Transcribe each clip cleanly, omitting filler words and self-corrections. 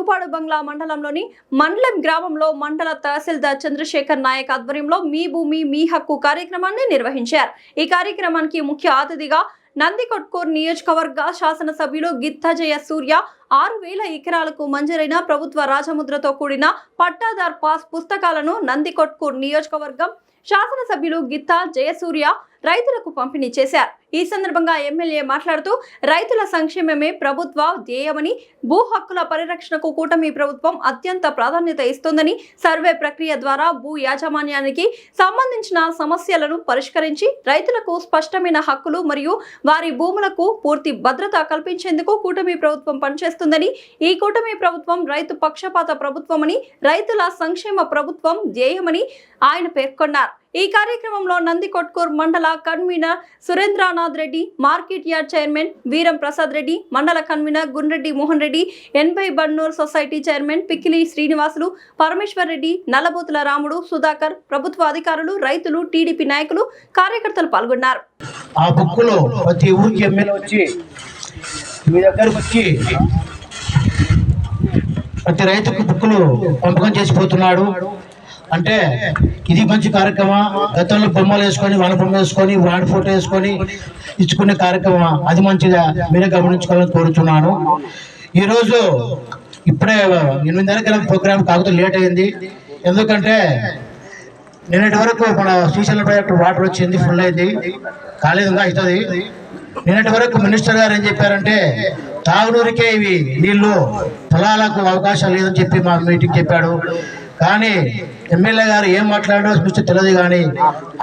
దువ్వాడ బంగ్లా మండలంలోని మండలం గ్రామంలో మండల తహసీల్దార్ చంద్రశేఖర్ నాయక్ ఆధ్వర్యంలో మీ భూమి మీ హక్కు కార్యక్రమాన్ని నిర్వహించారు. ఈ కార్యక్రమానికి ముఖ్య అతిథిగా నందికొట్కూరు నియోజకవర్గ శాసనసభ్యులు గిత్తా జయసూర్య 6,000 ఎకరాలకు మంజూరైన ప్రభుత్వ రాజముద్రతో కూడిన పట్టాదార్ పాస్ పుస్తకాలను నందికొట్కూరు నియోజకవర్గం శాసనసభ్యులు గిత్తా జయసూర్య రైతులకు పంపిణీ చేశారు. ఈ సందర్భంగా ఎమ్మెల్యే మాట్లాడుతూ రైతుల సంక్షేమమే ప్రభుత్వ ధ్యేయమని, భూ హక్కుల పరిరక్షణకు కూటమి ప్రభుత్వం అత్యంత ప్రాధాన్యత ఇస్తోందని, సర్వే ప్రక్రియ ద్వారా భూ యాజమాన్యానికి సంబంధించిన సమస్యలను పరిష్కరించి రైతులకు స్పష్టమైన హక్కులు మరియు వారి భూములకు పూర్తి భద్రత కల్పించేందుకు కూటమి ప్రభుత్వం పనిచేస్తుందని, ఈ కూటమి ప్రభుత్వం రైతు పక్షపాత ప్రభుత్వమని, రైతుల సంక్షేమ ప్రభుత్వం ధ్యేయమని ఆయన పేర్కొన్నారు. ఈ కార్యక్రమంలో నందికొట్కూరు మండల convener Surendranath Reddy, market yard chairman Veeram Prasad Reddy, మండల కన్వీనర్ గుండ్రెడ్డి మోహన్ రెడ్డి, ఎన్బై బన్నూర్ సొసైటీ చైర్మన్ పిక్కిలి శ్రీనివాసులు, పరమేశ్వర్ రెడ్డి, నల్లబోతుల రాముడు, సుధాకర్, ప్రభుత్వ అధికారులు, రైతులు, టీడీపీ నాయకులు, కార్యకర్తలు పాల్గొన్నారు. ఆ బుక్కులో ప్రతి ఊరికి ఎమ్మెల్యే వచ్చి మీ దగ్గరకు వచ్చి ప్రతి రైతుకు బుక్కులు పంపకం చేసిపోతున్నాడు. అంటే ఇది మంచి కార్యక్రమం. గతంలో బొమ్మలు వేసుకొని వాళ్ళ బొమ్మ వేసుకొని వాడి ఫోటో వేసుకొని ఇచ్చుకునే కార్యక్రమం అది మంచిగా మీరే గమనించుకోవాలని కోరుతున్నాను. ఈరోజు ఇప్పుడే 8:30 ప్రోగ్రామ్ కాకపోతే లేట్ అయింది. ఎందుకంటే నిన్నటి వరకు మన శ్రీశైలం ప్రాజెక్టు వాటర్ వచ్చింది, ఫుల్ అయింది, కాలేదుగా అవుతుంది. నిన్నటి వరకు మినిస్టర్ గారు ఏం చెప్పారంటే తాగునూరికే ఇవి నీళ్లు, పొలాలకు అవకాశం లేదని చెప్పి మా మీటింగ్ చెప్పాడు. కానీ ఎమ్మెల్యే గారు ఏం మాట్లాడో స్పష్టం తెలియదు. కానీ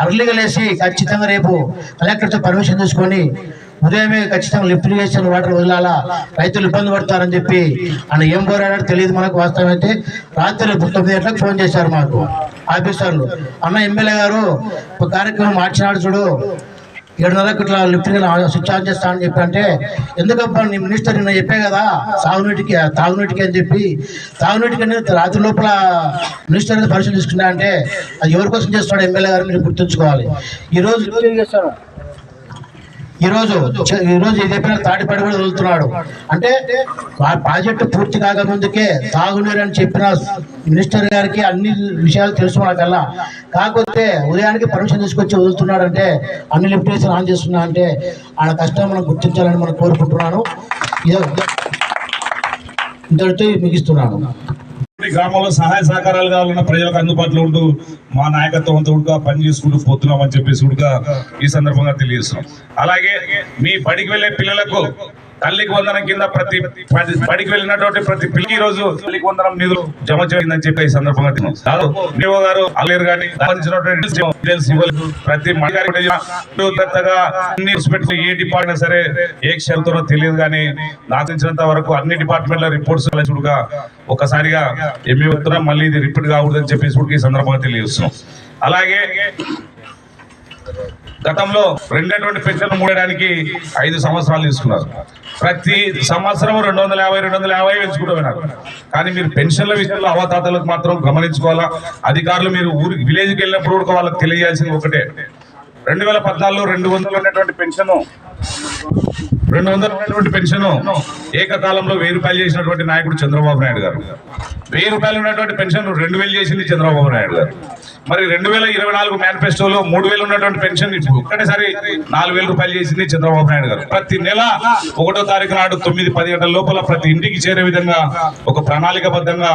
అర్లీగా లేచి ఖచ్చితంగా రేపు కలెక్టర్తో పర్మిషన్ తీసుకొని ఉదయమే ఖచ్చితంగా లిఫ్ట్ ఇరిగేషన్ వాటర్ వదిలాలా, రైతులు ఇబ్బంది పడతారని చెప్పి ఆయన ఏం కోరాడో తెలియదు మనకు. వాస్తవం అయితే రాత్రి 9 గంటలకు ఫోన్ చేశారు మాకు ఆఫీసర్లు, అన్న ఎమ్మెల్యే గారు కార్యక్రమం మార్చినాడు చూడు, 7:30 ఇట్లా లిఫ్ట్ స్విచ్ ఆన్ చేస్తానని చెప్పి. అంటే ఎందుకబ్బా నీ మినిస్టర్ నిన్న చెప్పే కదా తాగునీటికి అని చెప్పి, తాగునీటికి అనేది రాత్రి లోపల మినిస్టర్ పరిశీలన తీసుకున్నా అంటే అది ఎవరి కోసం చేస్తున్నాడు ఎమ్మెల్యే గారు మీరు గుర్తుంచుకోవాలి. ఈరోజు ఇది చెప్పిన తాటిపడి కూడా వదులుతున్నాడు. అంటే ఆ ప్రాజెక్టు పూర్తి కాకముందుకే తాగునీరు అని చెప్పిన మినిస్టర్ గారికి అన్ని విషయాలు తెలుసు మనకల్లా. కాకపోతే ఉదయానికి పర్మిషన్ తీసుకొచ్చి వదులుతున్నాడంటే, అన్ని లిమిటేషన్ ఆన్ చేస్తున్నా అంటే ఆయన కష్టం మనం గుర్తించాలని మనం కోరుకుంటున్నాను. ఇంతటితో ముగిస్తున్నాను. గ్రామంలో సహాయ సహకారాలు కావాలన్న ప్రజలకు అందుబాటులో ఉంటూ మా నాయకత్వంతో పని చేసుకుంటూ పోతున్నామని చెప్పేసి కూడా ఈ సందర్భంగా తెలియజేస్తున్నాం. అలాగే మీ బడికి వెళ్ళే పిల్లలకు తల్లికి వందనం కింద ప్రతి బడికి వెళ్ళినటువంటి ప్రతి పిల్లకి రోజు తల్లికి వందనం నిధులు జమ చేయిందని చెప్పి ఈ సందర్భంగా తిన్నాం. గారు అల్లేరు కానీ ప్రతి ఏ డిపార్ట్మెంట్ సరే ఏ క్షేత్రంలో తెలియదు. కానీ నాకు తెలిసినంత వరకు అన్ని డిపార్ట్మెంట్ల రిపోర్ట్స్ చూడగా ఒకసారిగా ఏమి వస్తున్నాం, మళ్ళీ ఇది రిపీట్ కాకూడదని చెప్పేసి ఈ సందర్భంగా తెలియజేస్తున్నాం. అలాగే గతంలో రెండేటువంటి పెన్షన్ మూడడానికి 5 సంవత్సరాలు తీసుకున్నారు. ప్రతి సంవత్సరం 250 పెంచుకుంటూ పోయినారు. కానీ మీరు పెన్షన్ల విషయంలో అవతాతలకు మాత్రం గమనించుకోవాలా. అధికారులు మీరు ఊరికి విలేజ్కి వెళ్ళినప్పుడు కూడా వాళ్ళకి తెలియజేయాల్సింది ఒకటే, 2014లో 200 ఉన్నటువంటి పెన్షన్ ఏకకాలంలో 1000 రూపాయలు చేసినటువంటి నాయకుడు చంద్రబాబు నాయుడు గారు. 1000 రూపాయలు ఉన్నటువంటి పెన్షన్ 2000 చేసింది చంద్రబాబు నాయుడు గారు. మరి 2024 మేనిఫెస్టోలో 3000 ఉన్నటువంటి పెన్షన్ ఒక్కటేసారి 4000 రూపాయలు చేసింది చంద్రబాబు నాయుడు గారు. ప్రతి నెల 1వ తారీఖు నాడు 9-10 గంటల లోపల ప్రతి ఇంటికి చేరే విధంగా ఒక ప్రణాళికబద్ధంగా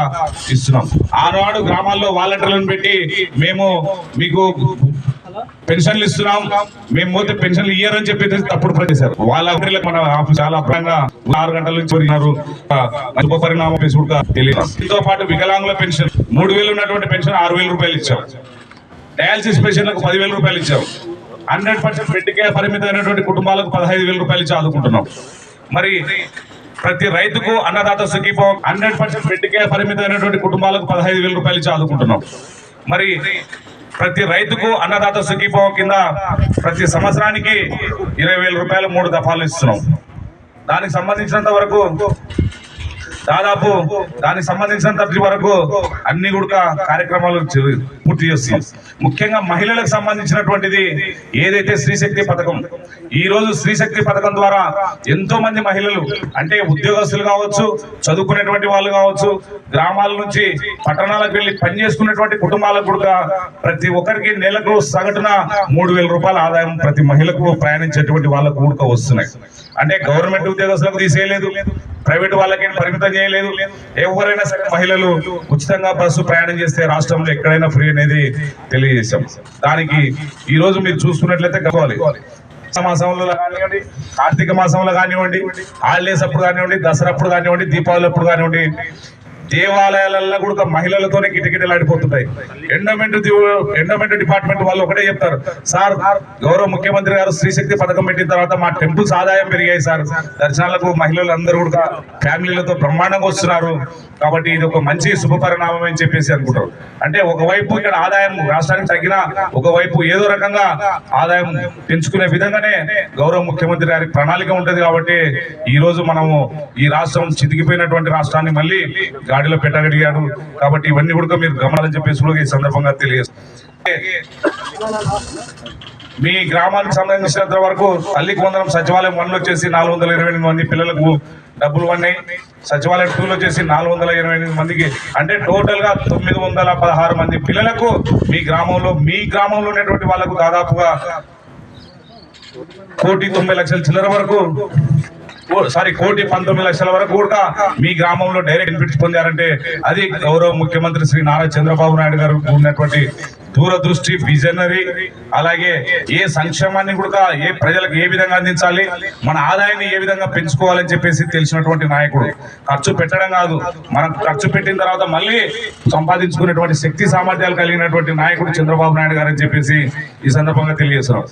ఇస్తున్నాం. ఆనాడు గ్రామాల్లో వాలంటీర్లను పెట్టి మేము మీకు పెన్షన్లు ఇస్తున్నాం, మేము పోతే పెన్షన్లు ఇయ్యారని చెప్పి తప్పుడు ప్రచేశారు. వాళ్ళ మన ఆఫీస్ చాలా అభ్రంగా 6 గంటల నుంచి ఉప పరిణామం తెలియదు. దీంతో పాటు వికలాంగుల పెన్షన్ 3000 ఉన్నటువంటి పెన్షన్ 6000 రూపాయలు ఇచ్చాం. డయాలసిస్ పేషెంట్లకు 10,000 రూపాయలు ఇచ్చాం. 100% బెడ్ కేర్ పరిమితమైనటువంటి కుటుంబాలకు 15,000 రూపాయలు ఇచ్చి ఆదుకుంటున్నాం. మరి ప్రతి రైతుకు అన్నదాత సుఖీభవ 100% బెడ్ కేర్ పరిమితమైనటువంటి కుటుంబాలకు 15,000 రూపాయలు ఇచ్చి ఆదుకుంటున్నాం. మరి ప్రతి రైతుకు అన్నదాత సుఖీభవ కింద ప్రతి సంవత్సరానికి 20,000 రూపాయలు 3 దఫాలు ఇస్తున్నాం. దానికి సంబంధించినంత వరకు దాదాపు దానికి సంబంధించినంత వరకు అన్ని కూడా కార్యక్రమాలు పూర్తి చేస్తాం. ముఖ్యంగా మహిళలకు సంబంధించినటువంటిది ఏదైతే స్త్రీశక్తి పథకం, ఈ రోజు స్త్రీశక్తి పథకం ద్వారా ఎంతో మంది మహిళలు అంటే ఉద్యోగస్తులు కావచ్చు, చదువుకునేటువంటి వాళ్ళు కావచ్చు, గ్రామాల నుంచి పట్టణాలకు వెళ్లి పనిచేసుకునేటువంటి కుటుంబాలకు కూడా ప్రతి ఒక్కరికి నెలకు సగటున 3,000 రూపాయల ఆదాయం ప్రతి మహిళకు ప్రయాణించేటువంటి వాళ్ళకు కూడా వస్తున్నాయి. అంటే గవర్నమెంట్ ఉద్యోగస్తులకు తీసేయలేదు, ప్రైవేట్ వాళ్ళకి పరిమితం చేయలేదు. ఎవరైనా సరే మహిళలు ఉచితంగా బస్సు ప్రయాణం చేస్తే రాష్ట్రంలో ఎక్కడైనా ఫ్రీ అనేది తెలియజేశాం. దానికి ఈ రోజు మీరు చూసుకున్నట్లయితే కావాలి మాసంలో కానివ్వండి, కార్తీక మాసంలో కానివ్వండి, హాలిడేస్ అప్పుడు కానివ్వండి, దసరా అప్పుడు కానివ్వండి, దీపావళి అప్పుడు కానివ్వండి, దేవాలయాలలో కూడా మహిళలతోనే కిటకిటలాడిపోతుంటాయి. ఎండోమెంట్ డిపార్ట్మెంట్ వాళ్ళు ఒకటే చెప్తారు, సార్ గౌరవ ముఖ్యమంత్రి గారు స్త్రీశక్తి పథకం పెట్టిన తర్వాత మా టెంపుల్స్ ఆదాయం పెరిగాయి సార్, దర్శనాలకు మహిళలు అందరూ కూడా ఫ్యామిలీలతో బ్రహ్మాండంగా వస్తున్నారు, కాబట్టి ఇది ఒక మంచి శుభపరిణామం అని చెప్పేసి అనుకుంటారు. అంటే ఒకవైపు ఇక్కడ ఆదాయం రాష్ట్రానికి తగ్గినా ఒకవైపు ఏదో రకంగా ఆదాయం పెంచుకునే విధంగానే గౌరవ ముఖ్యమంత్రి గారి ప్రణాళిక ఉంటుంది. కాబట్టి ఈ రోజు మనము ఈ రాష్ట్రం చితికిపోయినటువంటి రాష్ట్రాన్ని మళ్ళీ గాడిలో పెట్టగలిగాడు. కాబట్టి ఇవన్నీ కూడా మీరు గమనాలని చెప్పేసి కూడా ఈ సందర్భంగా తెలియజేస్తారు. మీ గ్రామానికి సంబంధించినంత వరకు తల్లికి వందనం సచివాలయం 1 వచ్చేసి 428 మంది పిల్లలకు డబ్బులు పడినాయి. సచివాలయం 2 వచ్చేసి 428 మందికి, అంటే టోటల్ గా 916 మంది పిల్లలకు మీ గ్రామంలో ఉన్నటువంటి వాళ్ళకు దాదాపుగా 1,90,00,000 చిల్లర వరకు, సారీ 1,19,00,000 వరకు కూడా మీ గ్రామంలో డైరెక్ట్ బెనిఫిట్స్ పొందారంటే అది గౌరవ ముఖ్యమంత్రి శ్రీ నారా చంద్రబాబు నాయుడు గారు ఉన్నటువంటి దూరదృష్టి, విజనరీ, అలాగే ఏ సంక్షేమాన్ని కూడా ఏ ప్రజలకు ఏ విధంగా అందించాలి, మన ఆదాయాన్ని ఏ విధంగా పెంచుకోవాలని చెప్పేసి తెలిసినటువంటి నాయకుడు. ఖర్చు పెట్టడం కాదు, మనం ఖర్చు పెట్టిన తర్వాత మళ్ళీ సంపాదించుకునేటువంటి శక్తి సామర్థ్యాలు కలిగినటువంటి నాయకుడు చంద్రబాబు నాయుడు గారు అని చెప్పేసి ఈ సందర్భంగా తెలియజేస్తున్నాం.